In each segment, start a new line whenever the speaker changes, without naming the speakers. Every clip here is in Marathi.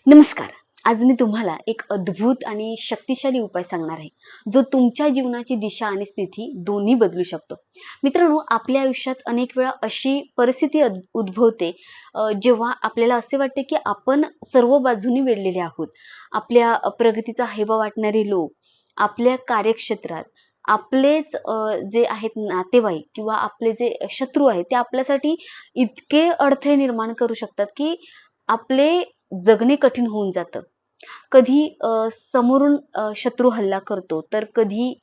नमस्कार. आज मी तुम्हाला एक अद्भुत आणि शक्तिशाली उपाय सांगणार आहे, जो तुमच्या जीवनाची दिशा आणि स्थिती दोन्ही बदलू शकतो. मित्रांनो, आपल्या आयुष्यात अनेक वेळा अशी परिस्थिती उद्भवते जेव्हा आपल्याला असे वाटते, की आपण सर्व बाजूनी वेढलेले आहोत. आपल्या प्रगतीचा हेवा वाटणारे लोक, आपल्या कार्यक्षेत्रात आपलेच जे आहेत नातेवाईक किंवा आपले जे शत्रू आहेत, ते आपल्यासाठी इतके अडथळे निर्माण करू शकतात, की आपले जगणे कठीण होऊन जातं. कधी समोरून शत्रू हल्ला करतो, तर कधी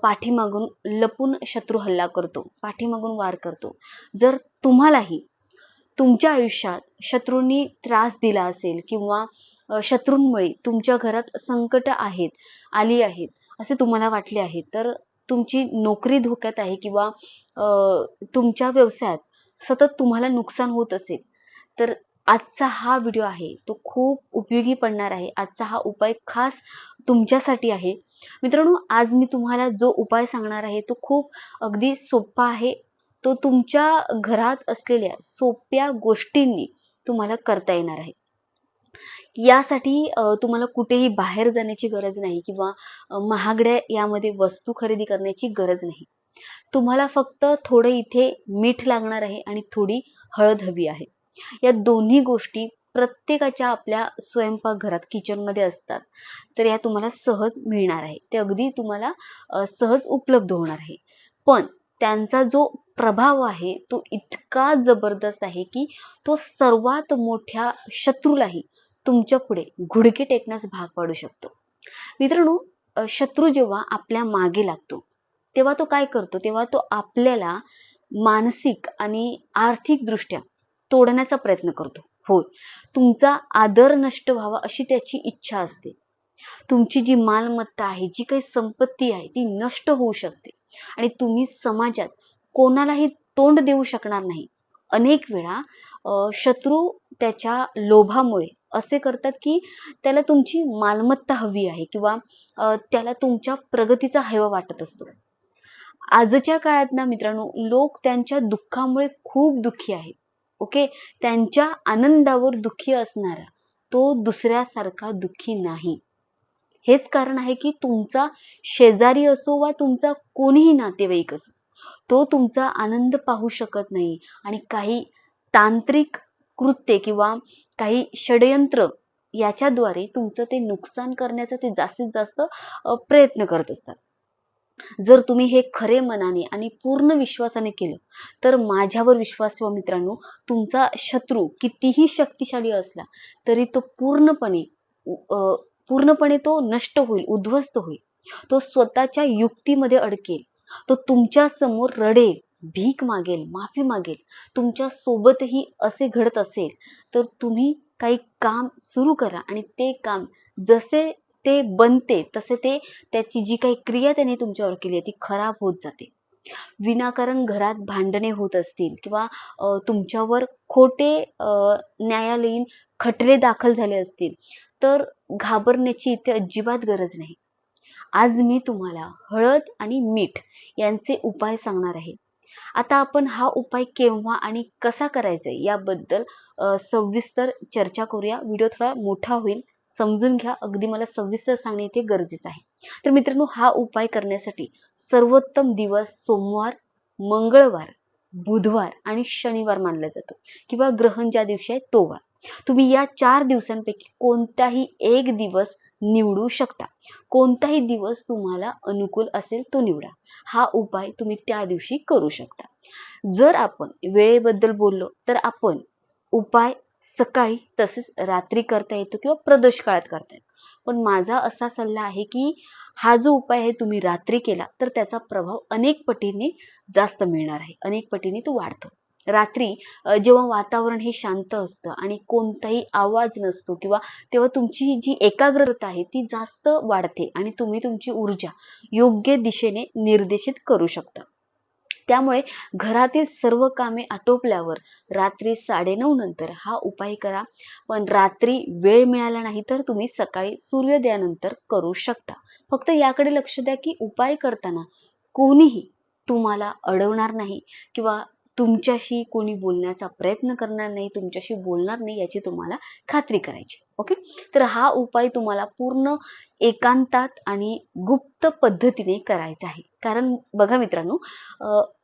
पाठीमागून लपून शत्रू हल्ला करतो, पाठीमागून वार करतो. जर तुम्हालाही तुमच्या आयुष्यात शत्रूंनी त्रास दिला असेल किंवा शत्रूंमुळे तुमच्या घरात संकट आली आहेत, असे तुम्हाला वाटले आहे, तर तुमची नोकरी धोक्यात आहे किंवा तुमच्या व्यवसायात सतत तुम्हाला नुकसान होत असेल, तर आजचा हा व्हिडिओ आहे तो खूप उपयोगी पडणार आहे. आजचा हा उपाय खास तुमच्यासाठी आहे. मित्रांनो, आज मी तुम्हाला जो उपाय सांगणार आहे तो खूप अगदी सोपा आहे. तो तुमच्या घरात असलेल्या सोप्या गोष्टींनी तुम्हाला करता येणार आहे. यासाठी तुम्हाला कुठेही बाहेर जाण्याची गरज नाही किंवा महागड्या यामध्ये वस्तू खरेदी करण्याची गरज नाही. तुम्हाला फक्त थोडं इथे मीठ लागणार आहे आणि थोडी हळद हवी आहे. या दोन्ही गोष्टी प्रत्येकाच्या आपल्या स्वयंपाकघरात किचनमध्ये असतात. तर या तुम्हाला सहज मिळणार आहे. ते अगदी तुम्हाला सहज उपलब्ध होणार आहे. पण त्यांचा जो प्रभाव आहे तो इतका जबरदस्त आहे, की तो सर्वात मोठ्या शत्रूलाही तुमच्या पुढे घुडके टेकण्यास भाग पाडू शकतो. मित्रांनो, शत्रू जेव्हा आपल्या मागे लागतो, तेव्हा तो काय करतो? तेव्हा तो आपल्याला मानसिक आणि आर्थिक दृष्ट्या तोडण्याचा प्रयत्न करतो. होय, तुमचा आदर नष्ट व्हावा अशी त्याची इच्छा असते. तुमची जी मालमत्ता आहे, जी काही संपत्ती आहे, ती नष्ट होऊ शकते आणि तुम्ही समाजात कोणालाही तोंड देऊ शकणार नाही. अनेक वेळा शत्रू त्याच्या लोभामुळे असे करतात, की त्याला तुमची मालमत्ता हवी आहे किंवा त्याला तुमच्या प्रगतीचा हेवा वाटत असतो. आजच्या काळात ना मित्रांनो, लोक त्यांच्या दुःखामुळे खूप दुःखी आहेत. ओके, त्यांच्या आनंदावर दुःखी असणारा तो दुसऱ्यासारखा दुःखी नाही. हेच कारण आहे, की तुमचा शेजारी असो वा तुमचा कोणीही नातेवाईक असो, तो तुमचा आनंद पाहू शकत नाही आणि काही तांत्रिक कृत्ये किंवा काही षडयंत्र याच्याद्वारे तुमचं ते नुकसान करण्याचा ते जास्तीत जास्त प्रयत्न करत असतात. जर तुम्ही हे खरे मनाने आणि पूर्ण विश्वासाने केलं, तर माझ्यावर विश्वास ठेवा मित्रांनो, तुमचा शत्रू कितीही शक्तिशाली असला तरी तो पूर्णपणे तो नष्ट होईल, उद्ध्वस्त होईल. तो स्वतःच्या युक्तीमध्ये अडकेल. तो तुमच्या समोर रडेल, भीक मागेल, माफी मागेल. तुमच्या सोबतही असे घडत असेल, तर तुम्ही काही काम सुरू करा आणि ते काम जसे ते बनते तसे ते त्याची जी काही क्रिया त्याने तुमच्यावर केली आहे ती खराब होत जाते. विनाकारण घरात भांडणे होत असतील किंवा तुमच्यावर खोटे न्यायालयीन खटले दाखल झाले असतील, तर घाबरण्याची इथे अजिबात गरज नाही. आज मी तुम्हाला हळद आणि मीठ यांचे उपाय सांगणार आहे. आता आपण हा उपाय केव्हा आणि कसा करायचा याबद्दल सविस्तर चर्चा करूया. व्हिडिओ थोडा मोठा होईल, समजून घ्या. अगदी मला सविस्तर सांगणे इथे गरजेचं आहे. तर मित्रांनो, हा उपाय करण्यासाठी सर्वोत्तम दिवस सोमवार, मंगळवार, बुधवार आणि शनिवार मानला जातो किंवा ग्रहण ज्या दिवशी आहे तो वार. तुम्ही या 4 दिवसांपैकी कोणताही एक दिवस निवडू शकता. कोणताही दिवस तुम्हाला अनुकूल असेल तो निवडा. हा उपाय तुम्ही त्या दिवशी करू शकता. जर आपण वेळेबद्दल बोललो, तर आपण उपाय सकाळी तसेच रात्री करता येतो किंवा प्रदोष काळात करता येतो. पण माझा असा सल्ला आहे, की हा जो उपाय आहे तुम्ही रात्री केला तर त्याचा प्रभाव अनेक पटीने जास्त मिळणार आहे. अनेक पटीने तो वाढतो. रात्री जेव्हा वातावरण हे शांत असतं आणि कोणताही आवाज नसतो किंवा तेव्हा तुमची जी एकाग्रता आहे ती जास्त वाढते आणि तुम्ही तुमची ऊर्जा योग्य दिशेने निर्देशित करू शकता. त्यामुळे घरातील सर्व कामे आटोपल्यावर रात्री 9:30 नंतर हा उपाय करा. पण रात्री वेळ मिळाला नाही तर तुम्ही सकाळी सूर्योदयानंतर करू शकता. फक्त याकडे लक्ष द्या, की उपाय करताना कोणीही तुम्हाला अडवणार नाही किंवा तुमच्याशी कोणी बोलण्याचा प्रयत्न करणार नाही, तुमच्याशी बोलणार नाही याची तुम्हाला खात्री करायची. ओके, तर हा उपाय तुम्हाला पूर्ण एकांतात आणि गुप्त पद्धतीने करायचा आहे. कारण बघा मित्रांनो,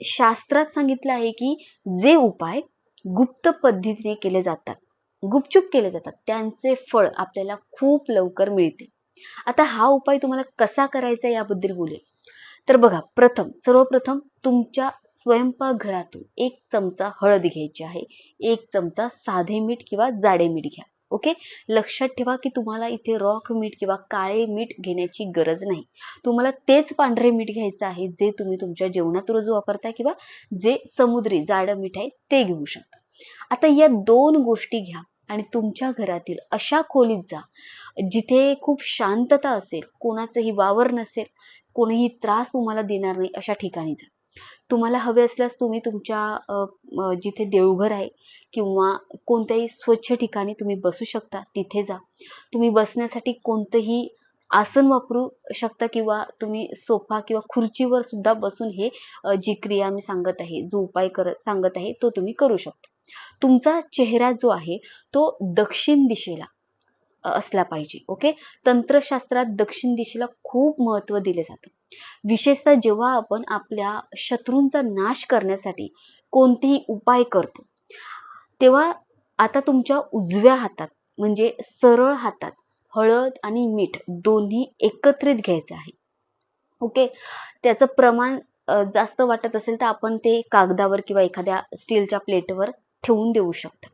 शास्त्रात सांगितलं आहे की जे उपाय गुप्त पद्धतीने केले जातात, गुपचूप केले जातात, त्यांचे फळ आपल्याला खूप लवकर मिळते. आता हा उपाय तुम्हाला कसा करायचा याबद्दल बोलेल. तर बघा, सर्वप्रथम तुमच्या स्वयंपाकघरातून 1 चमचा हळद घ्यायची आहे, 1 चमचा साधे मीठ किंवा जाडे मीठ घ्या. ओके, लक्षात ठेवा की तुम्हाला इथे रॉक मीठ किंवा काळे मीठ घेण्याची गरज नाही. तुम्हाला तेच पांढरे मीठ घ्यायचं आहे जे तुम्ही तुमच्या जेवणात रोज वापरता, किंवा जे समुद्री जाडं मीठ आहे ते घेऊ शकता. आता या 2 गोष्टी घ्या आणि तुमच्या घरातील अशा खोलीत जा जिथे खूप शांतता असेल, कोणाचंही वावर नसेल, कोणीही त्रास तुम्हाला देणार नाही, अशा ठिकाणी जा. तुम्हाला हवे असल्यास तुम्ही तुमच्या जिथे देवघर आहे किंवा कोणत्याही स्वच्छ ठिकाणी तुम्ही बसू शकता, तिथे जा. तुम्ही बसण्यासाठी कोणतंही आसन वापरू शकता, किंवा तुम्ही सोफा किंवा खुर्चीवर सुद्धा बसून जी क्रिया मी सांगत आहे, जो उपाय सांगत आहे तो तुम्ही करू शकता. तुमचा चेहरा जो आहे तो दक्षिण दिशेला असला पाहिजे. ओके, तंत्रशास्त्रात दक्षिण दिशेला खूप महत्त्व दिले जातं. विशेषतः जेव्हा आपण आपल्या शत्रूंचा नाश करण्यासाठी कोणतेही उपाय करतो, तेव्हा आता तुमच्या उजव्या हातात म्हणजे सरळ हातात हळद आणि मीठ दोन्ही एकत्रित घ्यायचं आहे. ओके, त्याचं प्रमाण जास्त वाटत असेल तर आपण ते कागदावर किंवा एखाद्या स्टीलच्या प्लेटवर ठेवून देऊ शकता.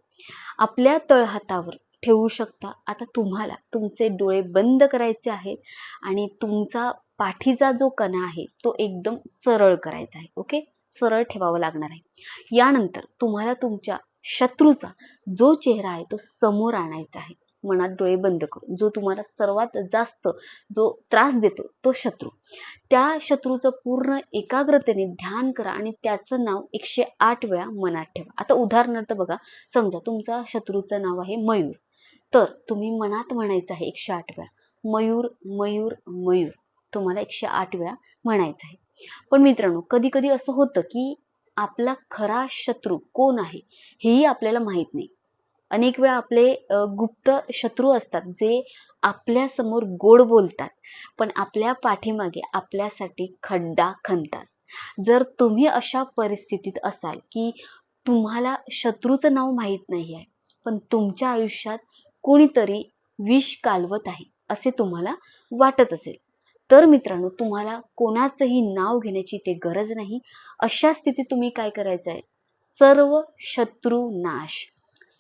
आपल्या तळहातावर ठेवू शकता. आता तुम्हाला तुमचे डोळे बंद करायचे आहेत आणि तुमचा पाठीचा जो कणा आहे तो एकदम सरळ करायचा आहे. ओके, सरळ ठेवावा लागणार आहे. यानंतर तुम्हाला तुमच्या शत्रूचा जो चेहरा आहे तो समोर आणायचा आहे, मनात डोळे बंद करून. जो तुम्हाला सर्वात जास्त जो त्रास देतो तो शत्रू, त्या शत्रूचं पूर्ण एकाग्रतेने ध्यान करा आणि त्याचं नाव 108 वेळा मनात ठेवा. आता उदाहरणार्थ बघा, समजा तुमचा शत्रूचं नाव आहे मयूर, तर तुम्ही मनात म्हणायचं आहे 108 वेळा मयूर मयूर मयूर. तुम्हाला 108 वेळा म्हणायचं आहे. पण मित्रांनो, कधी कधी असं होतं की आपला खरा शत्रू कोण आहे हेही आपल्याला माहित नाही. अनेक वेळा आपले गुप्त शत्रू असतात जे आपल्या समोर गोड बोलतात, पण आपल्या पाठीमागे आपल्यासाठी खड्डा खणतात. जर तुम्ही अशा परिस्थितीत असाल की तुम्हाला शत्रूचं नाव माहित नाही आहे, पण तुमच्या आयुष्यात कोणीतरी विष कालवत आहे असे तुम्हाला वाटत असेल, तर मित्रांनो, तुम्हाला कोणाचंही नाव घेण्याची ते गरज नाही. अशा स्थितीत तुम्ही काय करायचं आहे, सर्व शत्रुनाश,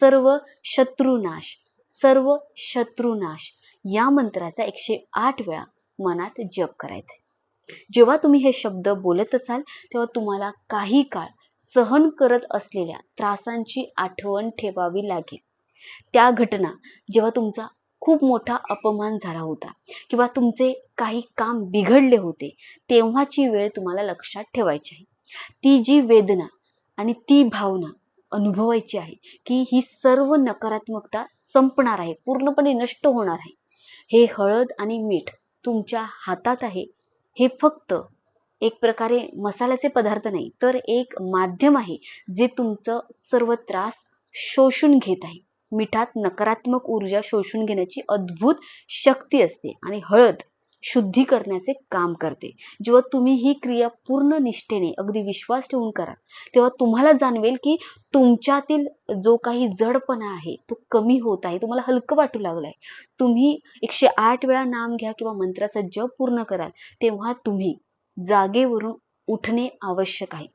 सर्व शत्रुनाश, सर्व शत्रुनाश या मंत्राचा 108 वेळा मनात जप करायचा आहे. जेव्हा तुम्ही हे शब्द बोलत असाल तेव्हा तुम्हाला काही काळ सहन करत असलेल्या त्रासांची आठवण ठेवावी लागेल. त्या घटना जेव्हा तुमचा खूप मोठा अपमान झाला होता किंवा तुमचे काही काम बिघडले होते, तेव्हाची वेळ तुम्हाला लक्षात ठेवायची आहे. ती जी वेदना आणि ती भावना अनुभवायची आहे की ही सर्व नकारात्मकता संपणार आहे, पूर्णपणे नष्ट होणार आहे. हे हळद आणि मीठ तुमच्या हातात आहे. हे फक्त एक प्रकारे मसाल्याचे पदार्थ नाही, तर एक माध्यम आहे जे तुमचं सर्व त्रास शोषून घेत आहे. मिठात नकारात्मक ऊर्जा शोषून घेण्याची अद्भुत शक्ती असते आणि हळद शुद्धी करण्याचे काम करते. जेव्हा तुम्ही ही क्रिया पूर्ण निष्ठेने अगदी विश्वास ठेवून करा, तेव्हा तुम्हाला जाणवेल की तुमच्यातील जो काही जडपणा आहे तो कमी होत आहे, तुम्हाला हलकं वाटू लागलाय. तुम्ही 108 वेळा नाम घ्या किंवा मंत्राचा जप पूर्ण कराल, तेव्हा तुम्ही जागेवरून उठणे आवश्यक आहे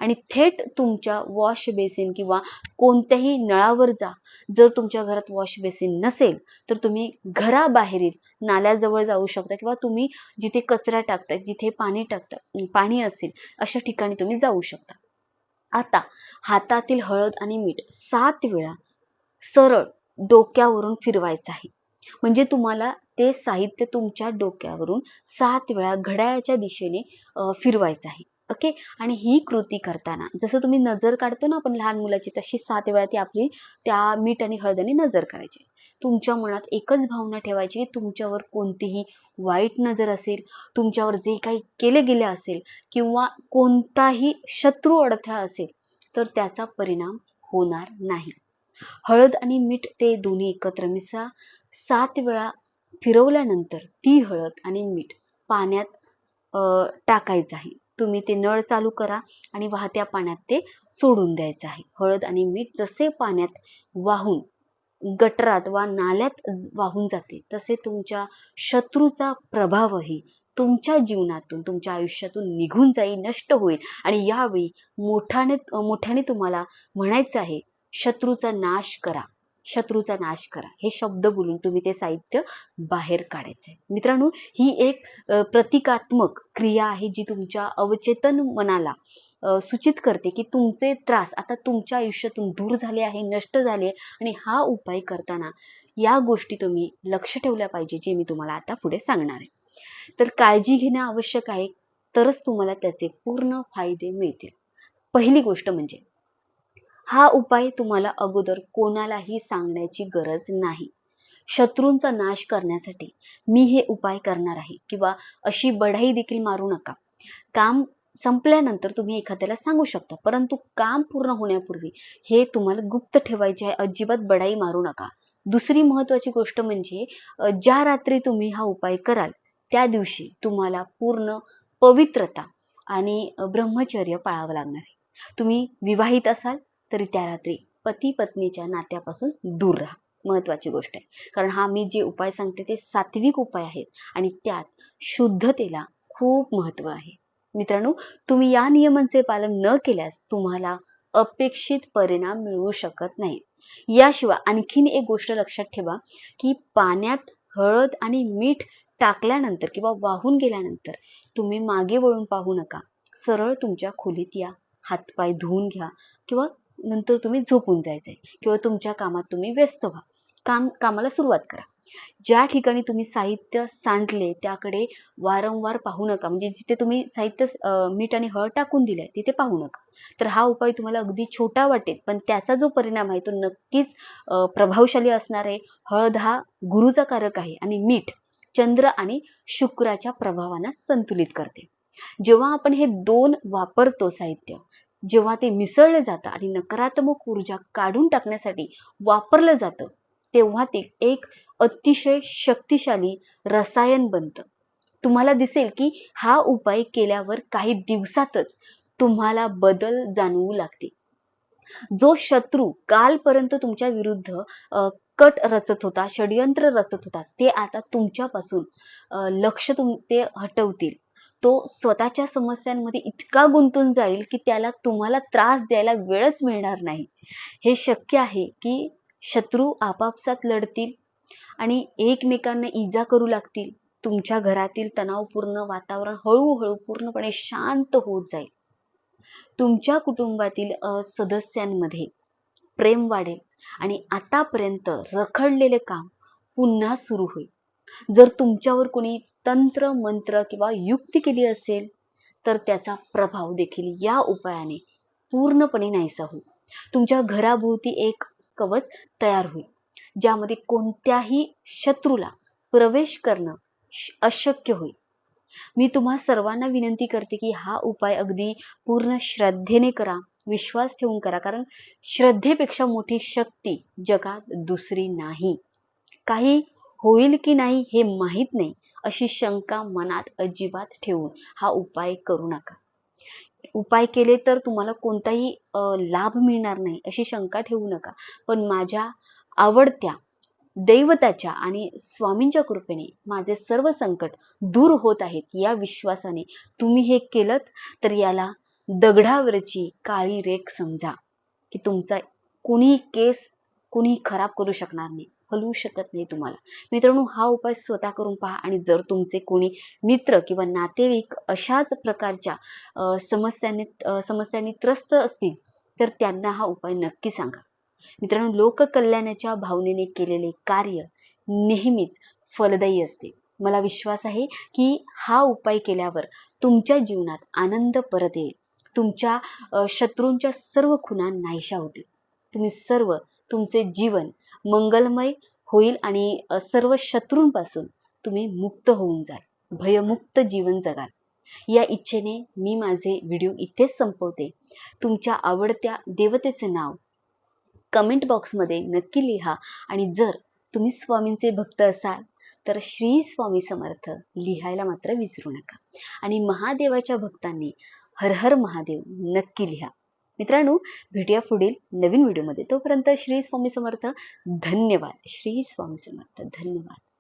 आणि थेट तुमच्या वॉश बेसिन किंवा कोणत्याही नळावर जा. जर तुमच्या घरात वॉश बेसिन नसेल तर तुम्ही घराबाहेरील नाल्याजवळ जाऊ शकता, किंवा तुम्ही जिथे कचरा टाकता, जिथे पाणी असेल अशा ठिकाणी तुम्ही जाऊ शकता. आता हातातील हळद आणि मीठ 7 वेळा सरळ डोक्यावरून फिरवायचं आहे. म्हणजे तुम्हाला ते साहित्य तुमच्या डोक्यावरून 7 वेळा घड्याळाच्या दिशेने फिरवायचं आहे. ओके, आणि ही कृती करताना जसं तुम्ही नजर काढतो ना आपण लहान मुलाची, तशी 7 वेळा ती आपली त्या मीठ आणि हळदीने नजर काढायची. तुमच्या मनात एकच भावना ठेवायची की तुमच्यावर कोणतीही वाईट नजर असेल, तुमच्यावर जे काही केले गेले असेल किंवा कोणताही शत्रू अडथळा असेल, तर त्याचा परिणाम होणार नाही. हळद आणि मीठ ते दोन्ही एकत्र मिसळा. 7 वेळा फिरवल्यानंतर ती हळद आणि मीठ पाण्यात टाकायचं आहे. तुम्ही ते नळ चालू करा आणि वाहत्या पाण्यात ते सोडून द्यायचं आहे. हळद आणि मीठ जसे पाण्यात वाहून गटारात वा नाल्यात वाहून जाते, तसे तुमच्या शत्रूचा प्रभावही तुमच्या जीवनातून, तुमच्या आयुष्यातून निघून जाईल, नष्ट होईल. आणि यावेळी मोठ्याने तुम्हाला म्हणायचं आहे, शत्रूचा नाश करा, शत्रूचा नाश करा. हे शब्द बोलून तुम्ही ते साहित्य बाहेर काढायचंय. मित्रांनो, ही एक प्रतिकात्मक क्रिया आहे, जी तुमच्या अवचेतन मनाला सूचित करते की तुमचे त्रास आता तुमच्या आयुष्यातून दूर झाले आहे, नष्ट झाले. आणि हा उपाय करताना या गोष्टी तुम्ही लक्ष ठेवल्या पाहिजे, जे मी तुम्हाला आता पुढे सांगणार आहे. तर काळजी घेणं आवश्यक आहे, तरच तुम्हाला त्याचे पूर्ण फायदे मिळतील. पहिली गोष्ट म्हणजे हा उपाय तुम्हाला अगोदर कोणालाही सांगण्याची गरज नाही. शत्रूंचा नाश करण्यासाठी मी हे उपाय करणार आहे किंवा अशी बढाई देखील मारू नका. काम संपल्यानंतर तुम्ही एखाद्याला सांगू शकता, परंतु काम पूर्ण होण्यापूर्वी हे तुम्हाला गुप्त ठेवायचे आहे. अजिबात बढाई मारू नका. दुसरी महत्वाची गोष्ट म्हणजे ज्या रात्री तुम्ही हा उपाय कराल त्या दिवशी तुम्हाला पूर्ण पवित्रता आणि ब्रह्मचर्य पाळावं लागणार आहे. तुम्ही विवाहित असाल तरी त्या रात्री पती पत्नीच्या नात्यापासून दूर राहा. महत्वाची गोष्ट आहे, कारण हा मी जे उपाय सांगते ते सात्विक उपाय आहेत आणि त्यात शुद्धतेला खूप महत्व आहे. मित्रांनो, तुम्ही या नियमांचे पालन न केल्यास तुम्हाला अपेक्षित परिणाम मिळू शकत नाही. याशिवाय आणखीन एक गोष्ट लक्षात ठेवा की पाण्यात हळद आणि मीठ टाकल्यानंतर किंवा वाहून गेल्यानंतर तुम्ही मागे वळून पाहू नका. सरळ तुमच्या खोलीत या, हातपाय धुवून घ्या किंवा नंतर तुम्ही झोपून जायचंय किंवा तुमच्या कामात तुम्ही व्यस्त व्हा. कामाला सुरुवात करा. ज्या ठिकाणी तुम्ही साहित्य सांडले त्याकडे वारंवार पाहू नका. म्हणजे जिथे तुम्ही साहित्य मीठ आणि हळद टाकून दिलंय तिथे पाहू नका. तर हा उपाय तुम्हाला अगदी छोटा वाटेल, पण त्याचा जो परिणाम आहे तो नक्कीच प्रभावशाली असणार आहे. हळद हा गुरुचा कारक आहे आणि मीठ चंद्र आणि शुक्राच्या प्रभावांना संतुलित करते. जेव्हा आपण हे दोन वापरतो साहित्य, जेव्हा ते मिसळलं जातं आणि नकारात्मक ऊर्जा काढून टाकण्यासाठी वापरलं जातं, तेव्हा ते एक अतिशय शक्तिशाली रसायन बनतं. तुम्हाला दिसेल की हा उपाय केल्यावर काही दिवसातच तुम्हाला बदल जाणवू लागतील. जो शत्रू कालपर्यंत तुमच्या विरुद्ध कट रचत होता, षडयंत्र रचत होता, ते आता तुमच्यापासून लक्ष ते हटवतील. तो स्वतःच्या समस्यांमध्ये इतका गुंतून जाईल की त्याला तुम्हाला त्रास द्यायला वेळच मिळणार नाही. हे शक्य आहे की शत्रू आपापसात लढतील आणि एकमेकांना इजा करू लागतील. तुमच्या घरातील तणावपूर्ण वातावरण हळूहळू पूर्णपणे शांत होत जाईल. तुमच्या कुटुंबातील सदस्यांमध्ये प्रेम वाढेल आणि आतापर्यंत रखडलेले काम पुन्हा सुरू होईल. जर तुमच्यावर कोणी तंत्र मंत्र किंवा युक्ती केली असेल तर त्याचा प्रभाव देखील या उपायाने पूर्णपणे नाहीसा होईल. तुमच्या घराभोवती एक कवच तयार होईल, ज्यामध्ये कोणत्याही शत्रूला प्रवेश करणं अशक्य होईल. मी तुम्हा सर्वांना विनंती करते की हा उपाय अगदी पूर्ण श्रद्धेने करा, विश्वास ठेवून करा, कारण श्रद्धेपेक्षा मोठी शक्ती जगात दुसरी नाही. काही होईल की नाही हे माहित नाही अशी शंका मनात अजिबात ठेवून हा उपाय करू नका. उपाय केले तर तुम्हाला कोणताही लाभ मिळणार नाही अशी शंका ठेवू नका. पण माझ्या आवडत्या दैवताच्या आणि स्वामींच्या कृपेने माझे सर्व संकट दूर होत आहेत या विश्वासाने तुम्ही हे केलं तर याला दगडावरची काळी रेख समजा की तुमचा कोणी केस कोणी खराब करू शकणार नाही, हलवू शकत नाही तुम्हाला. मित्रांनो, हा उपाय स्वतः करून पहा आणि जर तुमचे कोणी मित्र किंवा नातेवाईक अशाच प्रकारच्या समस्यांनी त्रस्त असतील तर त्यांना हा उपाय नक्की सांगा. मित्रांनो, लोककल्याणाच्या भावनेने केलेले कार्य नेहमीच फलदायी असते. मला विश्वास आहे की हा उपाय केल्यावर तुमच्या जीवनात आनंद परत येईल. तुमच्या शत्रूंच्या सर्व खुणा नाहीशा होतील. तुम्ही सर्व तुमचे जीवन मंगलमय होईल आणि सर्व शत्रूंपासून तुम्ही मुक्त होऊन जाल, भयमुक्त जीवन जगाल. या इच्छेने मी माझे व्हिडिओ इथेच संपवते. तुमच्या आवडत्या देवतेचे नाव कमेंट बॉक्समध्ये नक्की लिहा आणि जर तुम्ही स्वामींचे भक्त असाल तर श्री स्वामी समर्थ लिहायला मात्र विसरू नका. आणि महादेवाच्या भक्तांनी हर हर महादेव नक्की लिहा. मित्रांनो, भेटूया पुढील नवीन व्हिडिओमध्ये. तोपर्यंत श्री स्वामी समर्थ. धन्यवाद. श्री स्वामी समर्थ. धन्यवाद.